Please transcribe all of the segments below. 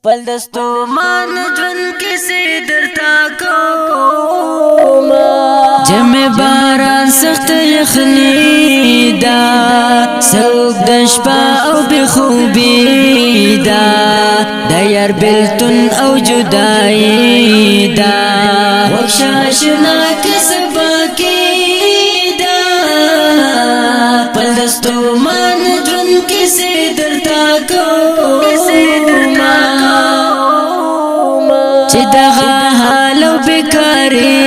پل دستو مان جون کسی درتا کوما جمع باران سخت یخنی دا سوک دشپا او بخوبی دا دیر بلتن او جدائی دا وکشاشنا کسبا کی دا پل دستو مان جون کسی درتا کوما چه دغا حالو بکاری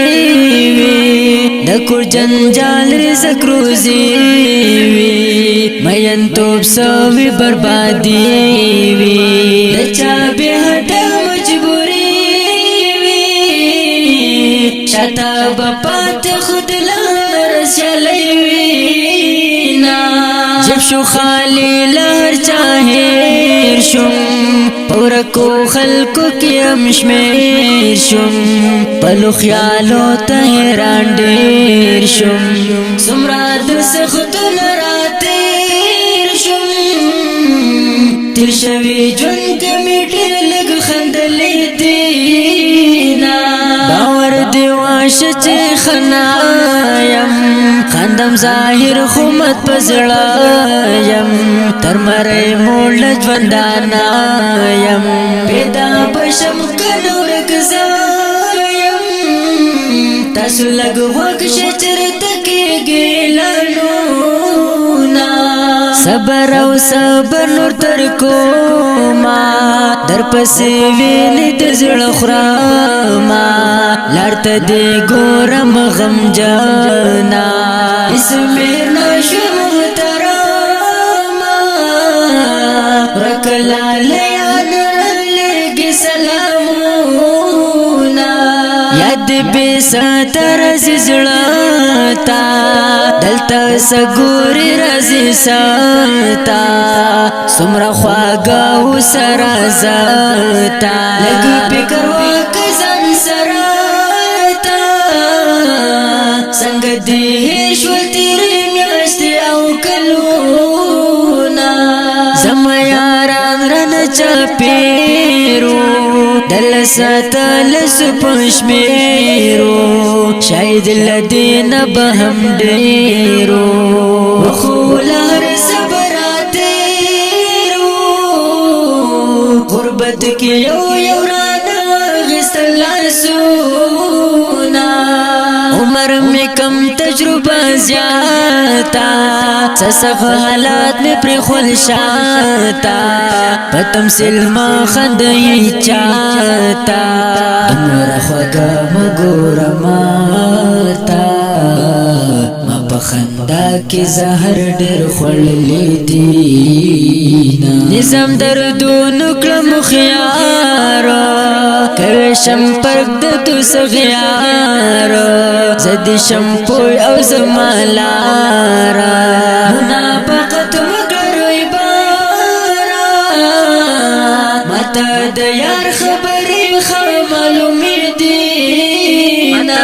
وی دکور جنجال رزق روزی وی مین توب سوی بربادی وی دچا بے ہٹا مجبوری وی شاتا بپات خود لارس چلی وی نا جب شو خالی لہر چاہیر شم پورکو خلقو کی امشمیر شم پلو خیالو تحیران دیر شم سمراد سخت نراتیر شم تیر شوی جون کمیٹر لگ خندلی دینا باور دیواش چی خنایم خندم ظاہر خمت پزڑایم تر مرے موڑ جوندانایم پیدا بشم کنور گزایم تاسو لگ وکش چرتکی گیلانونا صبر او صبر نور ترکوما در پسی ویلی دزل خراما لارت دی گورم غم جانا اسمیر نشو محتراما رکلا لیان لگی سلامونا یاد بیسات رزی زڑاتا دلتا سگوری رزی ساتا سمرا خواگاو سرازاتا لگی پکر واکزن سراتا سنگ دیشول تیری میاشتی او کلونا زمیاران رن چاپیرو دل ساتل سپشمیرو شاید لدین بهم دیرو وخولار سبراتیرو غربت کی یو رانا غستلان سونا عمر میں کم تجربہ زیادہ سسخ حالات میں پر خلشاتا پتم سلما خندئی چاہتا امر خوگا مگور ماتا ما پخندا کی زہر ڈر خللی دینا نظام دردون کلم خیارا کوشم پرک دتو سغیارا زدی شمپوی او زمالارا منافقت مگر عبارا متا دیار خبری خمالومی دینا